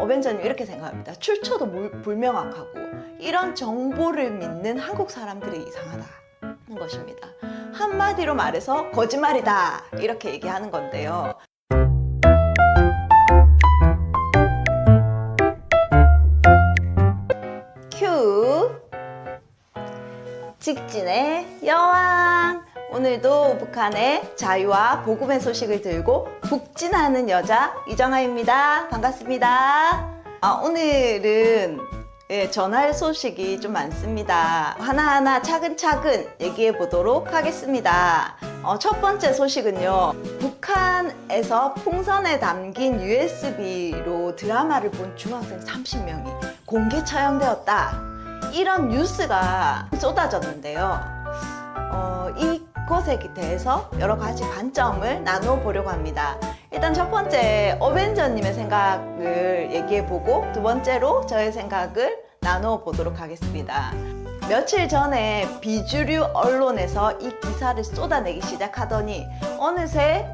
어벤져님 이렇게 생각합니다. 출처도 불명확하고 이런 정보를 믿는 한국 사람들이 이상하다는 것입니다. 한마디로 말해서 거짓말이다 이렇게 얘기하는 건데요. 큐 직진의 여왕. 오늘도 북한의 자유와 복음의 소식을 들고 북진하는 여자 이정아입니다. 반갑습니다. 오늘은 전할 소식이 좀 많습니다. 하나하나 차근차근 얘기해 보도록 하겠습니다. 첫 번째 소식은요, 북한에서 풍선에 담긴 USB로 드라마를 본 중학생 30명이 공개 처형되었다, 이런 뉴스가 쏟아졌는데요. 이것에 대해서 여러 가지 관점을 나누어 보려고 합니다. 일단 첫 번째, 어벤져님의 생각을 얘기해 보고, 두 번째로 저의 생각을 나누어 보도록 하겠습니다. 며칠 전에 비주류 언론에서 이 기사를 쏟아내기 시작하더니 어느새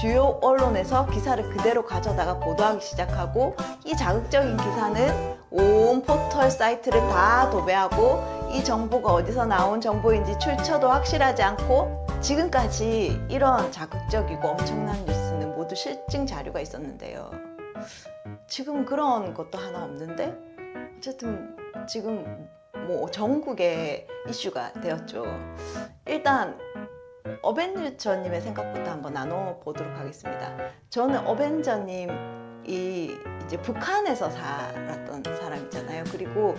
주요 언론에서 기사를 그대로 가져다가 보도하기 시작하고, 이 자극적인 기사는 온 포털 사이트를 다 도배하고, 이 정보가 어디서 나온 정보인지 출처도 확실하지 않고, 지금까지 이런 자극적이고 엄청난 뉴스는 모두 실증 자료가 있었는데요. 지금 그런 것도 하나 없는데, 어쨌든 지금 뭐 전국의 이슈가 되었죠. 일단 어벤져님의 생각부터 한번 나눠보도록 하겠습니다. 저는 어벤져님이 이제 북한에서 살았던 사람이잖아요. 그리고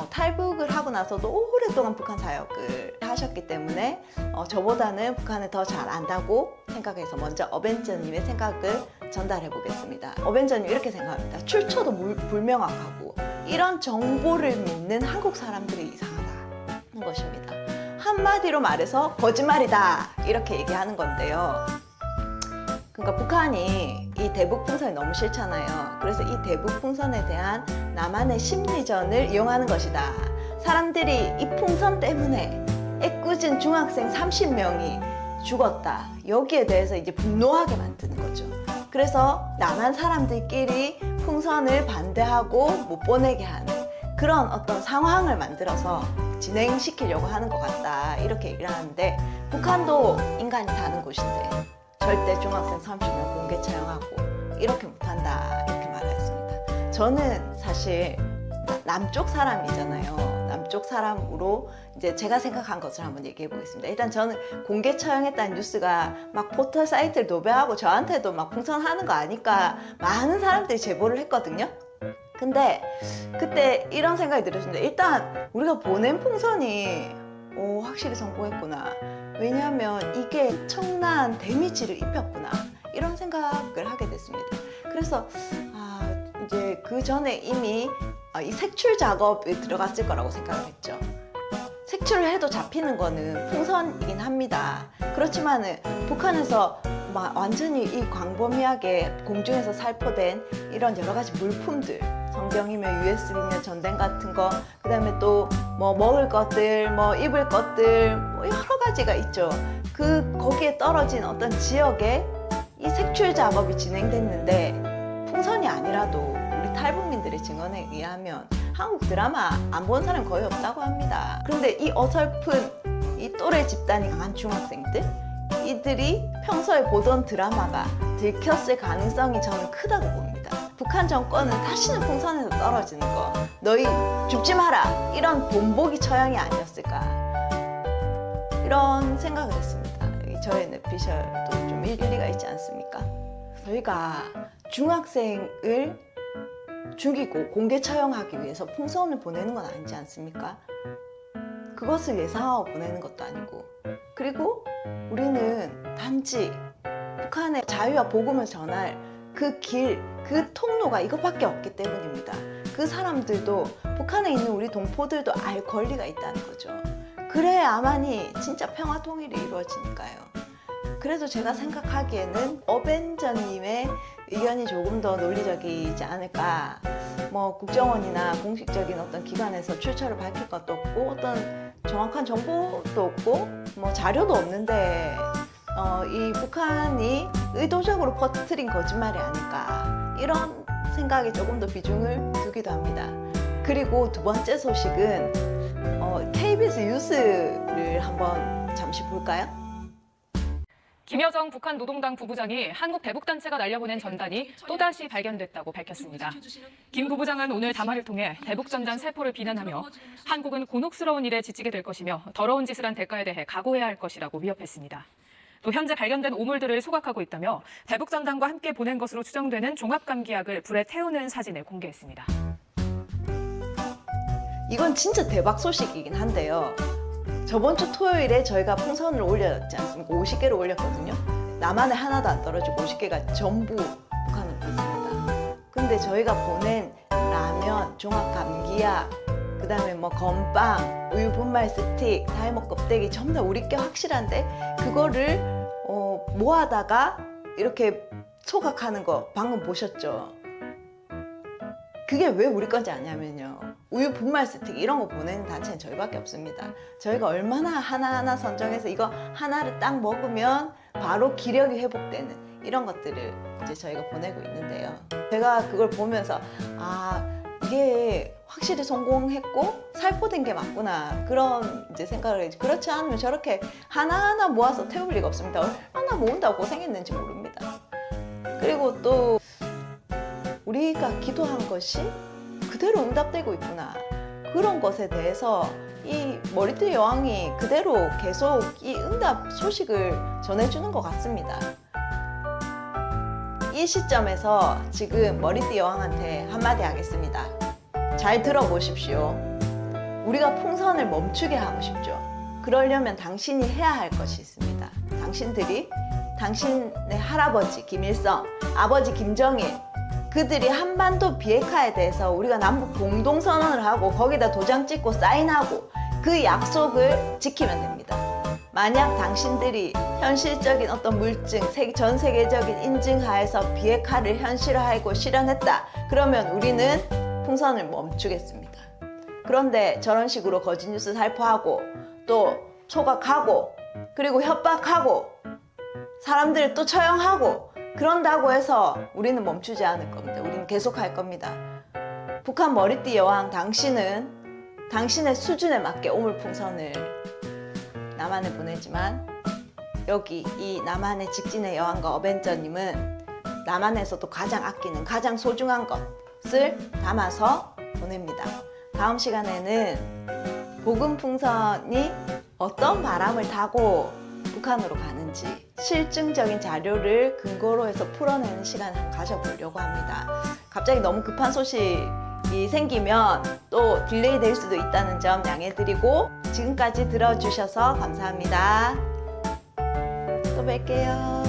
탈북을 하고 나서도 오랫동안 북한 사역을 하셨기 때문에 저보다는 북한을 더 잘 안다고 생각해서 먼저 어벤져님의 생각을 전달해 보겠습니다. 어벤져님 이렇게 생각합니다. 출처도 불명확하고 이런 정보를 믿는 한국 사람들이 이상하다는 것입니다. 한마디로 말해서 거짓말이다 이렇게 얘기하는 건데요. 그러니까 북한이 이 대북 풍선이 너무 싫잖아요. 그래서 이 대북 풍선에 대한 남한의 심리전을 이용하는 것이다. 사람들이 이 풍선 때문에 애꿎은 중학생 30명이 죽었다, 여기에 대해서 이제 분노하게 만드는 거죠. 그래서 남한 사람들끼리 풍선을 반대하고 못 보내게 하는 그런 어떤 상황을 만들어서 진행시키려고 하는 것 같다, 이렇게 얘기를 하는데, 북한도 인간이 사는 곳인데 절대 중학생 30명 공개 처형하고 이렇게 못한다, 이렇게 말했습니다. 저는 사실 남쪽 사람이잖아요. 남쪽 사람으로 이제 제가 생각한 것을 한번 얘기해 보겠습니다. 일단 저는 공개 처형했다는 뉴스가 막 포털 사이트를 도배하고 저한테도 막 풍선하는 거 아니까 많은 사람들이 제보를 했거든요. 근데 그때 이런 생각이 들었습니다. 일단 우리가 보낸 풍선이 확실히 성공했구나. 왜냐하면 이게 청난 데미지를 입혔구나, 이런 생각을 하게 됐습니다. 그래서 이제 그 전에 이미 이 색출 작업에 들어갔을 거라고 생각을 했죠. 색출을 해도 잡히는 거는 풍선이긴 합니다. 그렇지만은 북한에서 완전히 이 광범위하게 공중에서 살포된 이런 여러 가지 물품들, 성경이면 USB면 전등 같은 거, 그 다음에 또 뭐 먹을 것들, 뭐 입을 것들, 뭐 여러 가지가 있죠. 거기에 떨어진 어떤 지역에 이 색출 작업이 진행됐는데, 풍선이 아니라도 우리 탈북민들의 증언에 의하면 한국 드라마 안 본 사람 거의 없다고 합니다. 그런데 이 어설픈 이 또래 집단이 강한 중학생들, 이들이 평소에 보던 드라마가 들켰을 가능성이 저는 크다고 봅니다. 북한 정권은 다시는 풍선에서 떨어지는 거, 너희 죽지 마라, 이런 본보기 처형이 아니었을까, 이런 생각을 했습니다. 저의 뇌피셜도 좀 일리가 있지 않습니까? 저희가 중학생을 죽이고 공개 처형하기 위해서 풍선을 보내는 건 아니지 않습니까? 그것을 예상하고 보내는 것도 아니고, 그리고 우리는 단지 북한의 자유와 복음을 전할 그 길, 그 통로가 이것밖에 없기 때문입니다. 그 사람들도, 북한에 있는 우리 동포들도 알 권리가 있다는 거죠. 그래야만이 진짜 평화 통일이 이루어지니까요. 그래서 제가 생각하기에는 어벤져님의 의견이 조금 더 논리적이지 않을까. 뭐 국정원이나 공식적인 어떤 기관에서 출처를 밝힐 것도 없고, 어떤 정확한 정보도 없고, 뭐 자료도 없는데 이 북한이 의도적으로 퍼뜨린 거짓말이 아닐까, 이런 생각에 조금 더 비중을 두기도 합니다. 그리고 두 번째 소식은 KBS 뉴스를 한번 잠시 볼까요? 김여정 북한 노동당 부부장이 한국 대북단체가 날려보낸 전단이 또다시 발견됐다고 밝혔습니다. 김 부부장은 오늘 담화를 통해 대북전단 살포를 비난하며 한국은 곤혹스러운 일에 지치게 될 것이며 더러운 짓을 한 대가에 대해 각오해야 할 것이라고 위협했습니다. 또 현재 발견된 오물들을 소각하고 있다며 대북전단과 함께 보낸 것으로 추정되는 종합감기약을 불에 태우는 사진을 공개했습니다. 이건 진짜 대박 소식이긴 한데요. 저번 주 토요일에 저희가 풍선을 올렸지 않습니까? 50개를 올렸거든요. 남한에 하나도 안 떨어지고 50개가 전부 북한으로 갔습니다. 근데 저희가 보낸 라면, 종합 감기약, 그 다음에 뭐 건빵, 우유 분말 스틱, 다이모 껍데기 전부 다 우리 게 확실한데 그거를 모아다가 이렇게 소각하는 거 방금 보셨죠? 그게 왜 우리 건지 아냐면요. 우유 분말 스틱 이런 거 보내는 단체는 저희밖에 없습니다. 저희가 얼마나 하나하나 선정해서 이거 하나를 딱 먹으면 바로 기력이 회복되는 이런 것들을 이제 저희가 보내고 있는데요. 제가 그걸 보면서 이게 확실히 성공했고 살포된 게 맞구나 그런 이제 생각을 했지. 그렇지 않으면 저렇게 하나하나 모아서 태울 리가 없습니다. 얼마나 모은다고 고생했는지 모릅니다. 그리고 또 우리가 기도한 것이 그대로 응답되고 있구나. 그런 것에 대해서 이 머리띠 여왕이 그대로 계속 이 응답 소식을 전해주는 것 같습니다. 이 시점에서 지금 머리띠 여왕한테 한마디 하겠습니다. 잘 들어보십시오. 우리가 풍선을 멈추게 하고 싶죠. 그러려면 당신이 해야 할 것이 있습니다. 당신들이 당신의 할아버지 김일성, 아버지 김정일 그들이 한반도 비핵화에 대해서 우리가 남북 공동선언을 하고 거기다 도장 찍고 사인하고 그 약속을 지키면 됩니다. 만약 당신들이 현실적인 어떤 물증, 전 세계적인 인증하에서 비핵화를 현실화하고 실현했다. 그러면 우리는 풍선을 멈추겠습니다. 그런데 저런 식으로 거짓 뉴스 살포하고 또 소각하고 그리고 협박하고 사람들을 또 처형하고 그런다고 해서 우리는 멈추지 않을 겁니다. 우리는 계속 할 겁니다. 북한 머리띠 여왕 당신은 당신의 수준에 맞게 오물풍선을 남한에 보내지만 여기 이 남한의 직진의 여왕과 어벤져님은 남한에서도 가장 아끼는 가장 소중한 것을 담아서 보냅니다. 다음 시간에는 복음풍선이 어떤 바람을 타고 북한으로 가는지 실증적인 자료를 근거로 해서 풀어내는 시간을 가져보려고 합니다. 갑자기 너무 급한 소식이 생기면 또 딜레이 될 수도 있다는 점 양해드리고 지금까지 들어주셔서 감사합니다. 또 뵐게요.